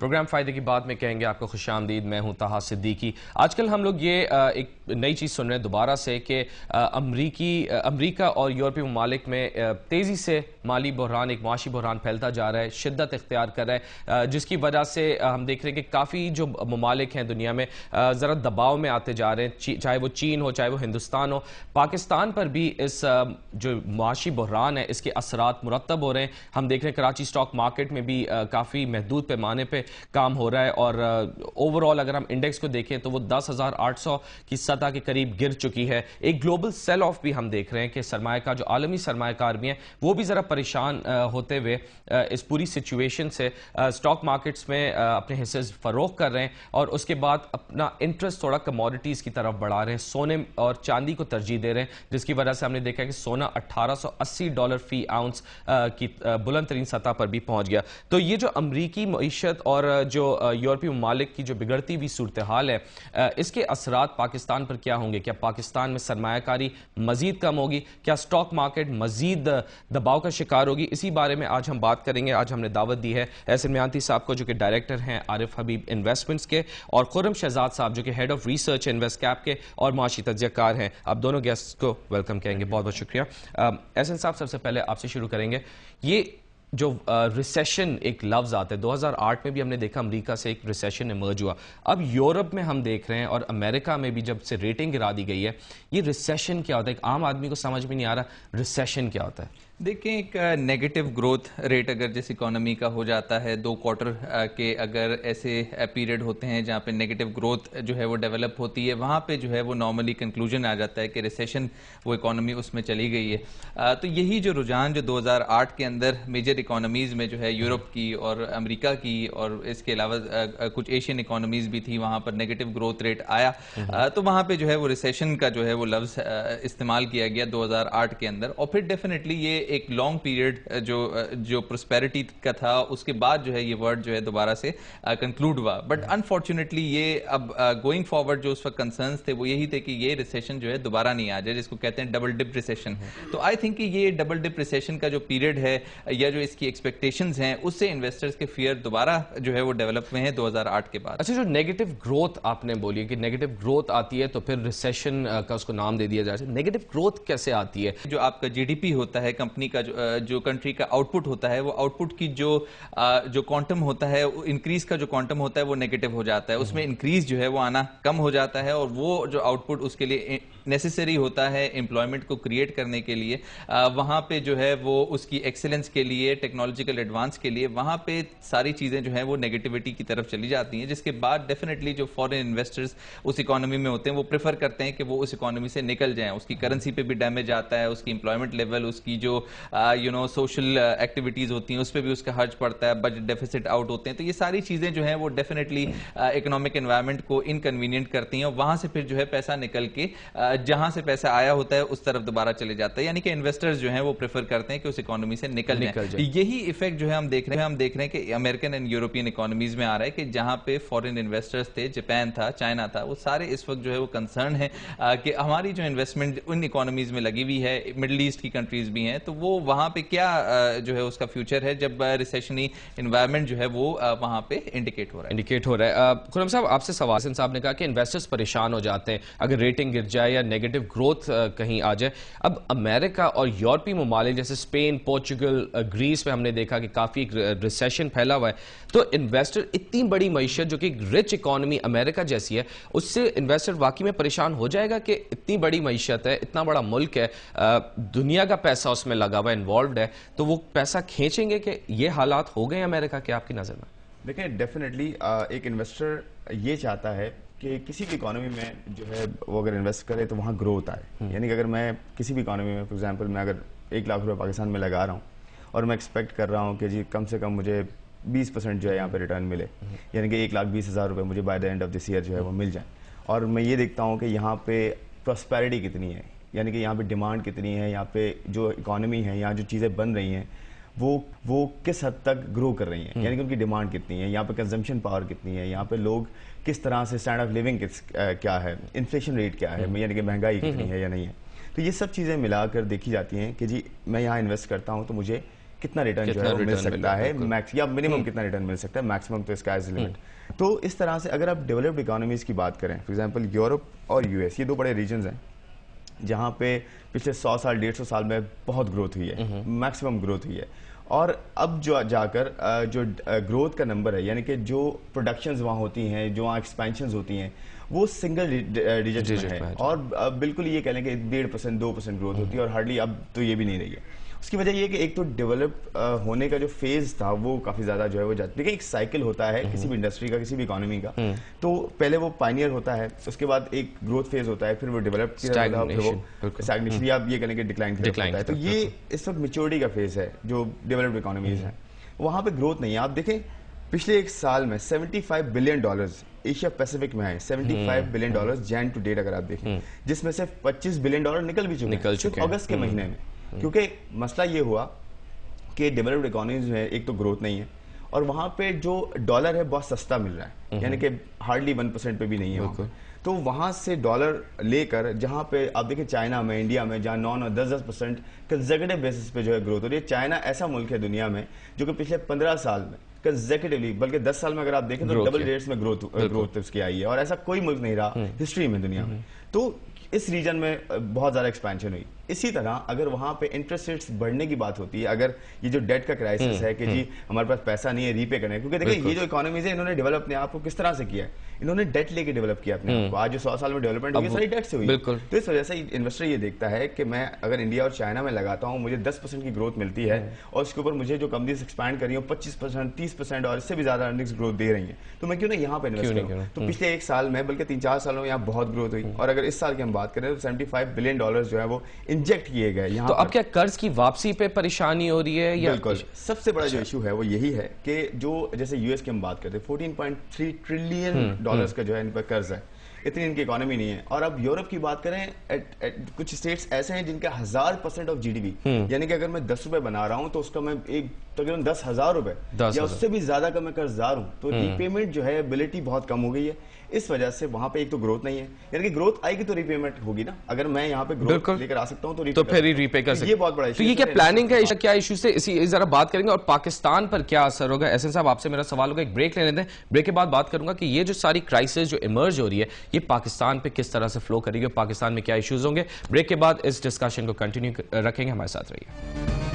Programme फ़ायदे की बात में कहेंगे आपको खुशामदीद। मैं हूं ताहा सिद्दीकी। आजकल हम लोग ये एक नई चीज़ सुन रहे हैं दोबारा से कि अमरीका और यूरोपीय ममालिक में तेज़ी से माली बहरान, एक माशी बहरान फैलता जा रहा है, शिद्दत इख्तियार कर रहा है, जिसकी वजह से हम देख रहे हैं कि काफ़ी जो ममालिक हैं दुनिया में ज़रा दबाव में आते जा रहे हैं, चाहे वो चीन हो, चाहे वो हिंदुस्तान हो। पाकिस्तान पर भी इस जो माशी बहरान है इसके असरात मुरतब हो रहे हैं। हम देख रहे हैं कराची स्टॉक मार्केट में भी काफ़ी महदूद पैमाने पे काम हो रहा है और ओवरऑल अगर हम इंडेक्स को देखें तो वो 10,800 की सतह के करीब गिर चुकी है। एक ग्लोबल सेल ऑफ भी हम देख रहे हैं कि सरमायाकार जो आलमी सरमायाकार भी हैं वो भी ज़रा परेशान होते हुए इस पूरी सिचुएशन से स्टॉक मार्केट्स में अपने हिस्से फरोख्त कर रहे हैं और उसके बाद अपना इंटरेस्ट थोड़ा कमोडिटीज़ की तरफ बढ़ा रहे हैं, सोने और चांदी को तरजीह दे रहे हैं, जिसकी वजह से हमने देखा कि सोना $1880 फी आउंस की बुलंद तरीन सतह पर भी पहुंच गया। तो ये जो अमरीकी मईशत और जो यूरोपीय ममालिक की जो बिगड़ती हुई सूरत हाल है, इसके असरात पाकिस्तान पर क्या होंगे? क्या पाकिस्तान में सरमायाकारी मजीद कम होगी? क्या स्टॉक मार्केट मजीद दबाव का शिकार होगी? इसी बारे में आज हम बात करेंगे। आज हमने दावत दी है एहसन मेहनती साहब को, जो कि डायरेक्टर हैं आरिफ हबीब इन्वेस्टमेंट्स के, और खुर्रम शहजाद साहब जो कि head of research invest cap के और माशी तज्जियाकार हैं। आप दोनों गेस्ट को वेलकम कहेंगे। बहुत बहुत शुक्रिया। एहसन साहब, सबसे पहले आपसे शुरू करेंगे। ये जो रिसेशन एक लफ्ज़ आता है, 2008 में भी हमने देखा अमेरिका से एक रिसेशन इमर्ज हुआ, अब यूरोप में हम देख रहे हैं और अमेरिका में भी जब से रेटिंग गिरा दी गई है। ये रिसेशन क्या होता है? एक आम आदमी को समझ में नहीं आ रहा रिसेशन क्या होता है। देखिए, एक नेगेटिव ग्रोथ रेट अगर जिस इकोनॉमी का हो जाता है, 2 क्वार्टर के अगर ऐसे पीरियड होते हैं जहाँ पे नेगेटिव ग्रोथ जो है वो डेवलप होती है, वहाँ पे जो है वो नॉर्मली कंक्लूजन आ जाता है कि रिसेशन वो इकोनॉमी उसमें चली गई है। तो यही जो रुझान जो 2008 के अंदर मेजर इकोनॉमीज़ में जो है यूरोप की और अमेरिका की और इसके अलावा कुछ एशियन इकोनॉमीज़ भी थी, वहाँ पर नेगेटिव ग्रोथ रेट आया। तो वहाँ पर जो है वो रिसेशन का जो है वो लफ्ज़ इस्तेमाल किया गया 2008 के अंदर। और फिर डेफिनेटली ये एक लॉन्ग पीरियड जो प्रोस्पेरिटी का था, उसके बाद जो है ये वर्ड जो है दोबारा से कंक्लूड हुआ। बट अनफॉर्चुनेटली ये अब गोइंग फॉरवर्ड जो उस वक्त कंसर्न्स थे वो यही थे कि ये रिसेशन जो है दोबारा नहीं आ जाए, जिसको कहते हैं डबल डिप रिसेशन। तो आई थिंक कि ये डबल डिप रिसेशन का जो पीरियड है या जो इसकी एक्सपेक्टेशंस हैं, उससे इन्वेस्टर्स के फियर दोबारा जो है वो डेवलप हुए हैं 2008 के बाद। अच्छा, जो नेगेटिव ग्रोथ आपने बोली कि नेगेटिव ग्रोथ आती है तो फिर रिसेशन का उसको नाम दे दिया जाए, नेगेटिव ग्रोथ कैसे आती है? जो आपका जीडीपी होता है, कंपनी का जो कंट्री का आउटपुट होता है, वो आउटपुट की जो क्वांटम होता है, इंक्रीज का जो क्वांटम होता है वो नेगेटिव हो जाता है। उसमें इंक्रीज जो है वो आना कम हो जाता है और वो जो आउटपुट उसके लिए नेसेसरी होता है एम्प्लॉयमेंट को क्रिएट करने के लिए, वहाँ पे जो है वो उसकी एक्सेलेंस के लिए, टेक्नोलॉजिकल एडवांस के लिए, वहाँ पे सारी चीज़ें जो हैं वो नेगेटिविटी की तरफ चली जाती हैं, जिसके बाद डेफिनेटली जो फॉरेन इन्वेस्टर्स उस इकोनॉमी में होते हैं वो प्रेफर करते हैं कि वो उस इकोनॉमी से निकल जाएं। उसकी करेंसी पे भी डैमेज आता है, उसकी एम्प्लॉयमेंट लेवल, उसकी जो सोशल एक्टिविटीज़ होती हैं उस पर भी उसका खर्च पड़ता है, बजट डेफिसिट आउट होते हैं। तो ये सारी चीज़ें जो हैं वो डेफिनेटली इकोनॉमिक एनवायरनमेंट को इनकन्वीनियंट करती हैं और वहाँ से फिर जो है पैसा निकल के जहाँ से पैसा आया होता है उस तरफ दोबारा चले जाता है। यानी कि इन्वेस्टर्स जो हैं वो प्रेफर करते हैं कि उस इकोनॉमी से निकल जाए। यही इफेक्ट जो है हम देख रहे हैं कि अमेरिकन एंड यूरोपियन इकोनॉमीज में आ रहा है कि जहाँ पे फॉरेन इन्वेस्टर्स थे, जापान था, चाइना था, वो सारे इस वक्त जो है वो कंसर्न है कि हमारी जो इन्वेस्टमेंट उन इकोनॉमीज में लगी हुई है, मिडिल ईस्ट की कंट्रीज भी हैं, तो वो वहाँ पे क्या जो है उसका फ्यूचर है जब रिसेशनी एनवायरनमेंट जो है वो वहाँ पे इंडिकेट हो रहा है। खुर्रम साहब, आपसे सवाल, साहब ने कहा कि इन्वेस्टर्स परेशान हो जाते हैं अगर रेटिंग गिर जाए या नेगेटिव ग्रोथ कहीं आ जाए। अब अमेरिका और यूरोपीय ममालिक जैसे स्पेन, पोर्चुगल, ग्रीस में हमने देखा कि काफी रिसेशन फैला हुआ है। तो इन्वेस्टर, इतनी बड़ी मईशत जो कि रिच इकोनॉमी अमेरिका जैसी है, उससे इन्वेस्टर वाकई में परेशान हो जाएगा कि इतनी बड़ी मईशत है, इतना बड़ा मुल्क है, दुनिया का पैसा उसमें लगा हुआ, इन्वॉल्व है, तो वो पैसा खींचेंगे कि ये हालात हो गए अमेरिका के आपकी नज़र में? देखिए, डेफिनेटली एक इन्वेस्टर ये चाहता है कि किसी भी इकोनॉमी में जो है वो अगर इन्वेस्ट करे तो वहाँ ग्रोथ आए। यानी कि अगर मैं किसी भी इकोनॉमी में, फॉर एग्जांपल मैं अगर 1 लाख रुपए पाकिस्तान में लगा रहा हूँ और मैं एक्सपेक्ट कर रहा हूँ कि जी कम से कम मुझे 20% जो है यहाँ पे रिटर्न मिले, यानी कि 1,20,000 रुपये मुझे by the end of this year जो है वो मिल जाए, और मैं ये देखता हूँ कि यहाँ पे प्रॉस्पेरिटी कितनी है, यानी कि यहाँ पे डिमांड कितनी है, यहाँ पे जो इकोनॉमी है, यहाँ जो चीज़ें बन रही हैं वो किस हद तक ग्रो कर रही हैं, यानी कि उनकी डिमांड कितनी है, यहाँ पे कंजम्पशन पावर कितनी है, यहाँ पे लोग किस तरह से स्टैंडर्ड ऑफ लिविंग क्या है, इन्फ्लेशन रेट क्या है, यानी कि महंगाई कितनी है या नहीं है। तो ये सब चीज़ें मिलाकर देखी जाती हैं कि जी मैं यहाँ इन्वेस्ट करता हूँ तो मुझे कितना रिटर्न जो है वो मिल सकता है, मैक्स या मिनिमम कितना रिटर्न मिल सकता है, मैक्सिमम तो स्काई इज लिमिट। तो इस तरह से अगर आप डेवलप्ड इकोनॉमीज की बात करें, फॉर एग्जांपल यूरोप और यूएस, ये दो बड़े रीजन्स हैं जहां पे पिछले 100 साल 150 साल में बहुत ग्रोथ हुई है, मैक्सिमम ग्रोथ हुई है। और अब जो जाकर जो ग्रोथ का नंबर है, यानी कि जो प्रोडक्शंस वहाँ होती हैं, जो वहाँ एक्सपेंशंस होती हैं, वो सिंगल डिजिट में है। और बिल्कुल ये कह लें कि 1.5% 2% ग्रोथ होती है, और हार्डली अब तो ये भी नहीं रही है। उसकी वजह ये है कि एक तो डेवलप होने का जो फेज था वो काफी ज्यादा जो है वो जाता है। देखिए एक साइकिल होता है किसी भी इंडस्ट्री का, किसी भी इकोनॉमी का, तो पहले वो पायनियर होता है, उसके बाद एक ग्रोथ फेज होता है, फिर वो डेवलप स्टैग्नेशन या आप ये कहें कि डिक्लाइन होता है। तो ये इस वक्त मैच्योरिटी का फेज है जो डेवलप्ड इकोनॉमीज है, वहां पे ग्रोथ नहीं है। आप देखें पिछले एक साल में $75 बिलियन एशिया पैसिफिक में आए, $75 बिलियन जैन टू डेट अगर आप देखें, जिसमें से $25 बिलियन निकल भी चुके हैं अगस्त के महीने में। क्योंकि मसला ये हुआ कि डेवलप्ड इकोनॉमीज में एक तो ग्रोथ नहीं है, और वहां पे जो डॉलर है बहुत सस्ता मिल रहा है, यानी कि हार्डली 1% पे भी नहीं है। तो वहां से डॉलर लेकर जहां पे आप देखिए चाइना में, इंडिया में, जहां 9 और 10% कंसेक्यूटिव बेसिस पे जो है ग्रोथ हो रही है। चाइना ऐसा मुल्क है दुनिया में जो कि पिछले 15 साल में कंसेक्यूटिवली, बल्कि 10 साल में अगर आप देखें तो डबल रेट्स में ग्रोथ उसकी आई है, और ऐसा कोई मुल्क नहीं रहा हिस्ट्री में दुनिया में। तो इस रीजन में बहुत ज्यादा एक्सपेंशन हुई। इसी तरह अगर वहां पे इंटरेस्ट रेट्स बढ़ने की बात होती है, अगर ये जो डेट का क्राइसिस है कि जी हमारे पास पैसा नहीं है रीपे करने, क्योंकि देखिए ये जो इकोनॉमीज है इन्होंने डेवलप अपने आप को किस तरह से किया है, इन्होंने डेट लेके डेवलप किया अपने आप को। आज जो 100 साल में डेवलपमेंट हुई सारी डेट से हुई। तो इस वजह से इन्वेस्टर ये देखता है कि मैं अगर इंडिया और चाइना में लगाता हूँ, मुझे 10% की ग्रोथ मिलती है, और उसके ऊपर मुझे जो कंपनीज एक्सपैंड कर रही हूँ 25%, 30% और इससे भी ज्यादा अर्निंग्स ग्रोथ दे रही है, तो मैं क्यों ना यहाँ पे इन्वेस्ट करूँ। तो पिछले एक साल में, बल्कि 3-4 सालों में यहाँ बहुत ग्रोथ हुई, और अगर इस साल की हम बात करें तो $75 बिलियन जो है वो इंजेक्ट किए गए। तो अब क्या कर्ज की वापसी पे परेशानी हो रही है? या बिल्कुल सबसे बड़ा जो इशू है वो यही है कि जो जैसे यूएस की हम बात करते हैं, $14.3 ट्रिलियन का जो है इन पर कर्ज है, इतनी इनकी इकोनॉमी नहीं है। और अब यूरोप की बात करें, कुछ स्टेट्स ऐसे हैं जिनके 1000% ऑफ जीडीपी, यानी कि अगर मैं 10 रुपए बना रहा हूं तो उसका मैं एक तकरीबन 10,000 रुपए या उससे भी ज्यादा का मैं कर्जदार हूं, तो रीपेमेंट जो है एबिलिटी बहुत कम हो गई है। इस वजह से वहां पे एक तो ग्रोथ नहीं है, यानी कि ग्रोथ आएगी तो रीपेमेंट होगी ना। अगर मैं यहाँ पे ग्रोथ लेकर आ सकता हूं तो फिर रीपे कर सकते। ये बहुत बड़ा इशू। तो ये क्या प्लानिंग है, क्या इशू से इसी जरा बात करेंगे, और पाकिस्तान पर क्या असर होगा। एहसन साहब आपसे मेरा सवाल होगा, एक ब्रेक लेने दें, ब्रेक के बाद बात करूंगा कि ये जो सारी क्राइसिस जो इमर्ज हो रही है ये पाकिस्तान पे किस तरह से फ्लो करेगी, पाकिस्तान में क्या इश्यूज होंगे। ब्रेक के बाद इस डिस्कशन को कंटिन्यू रखेंगे, हमारे साथ रहिए।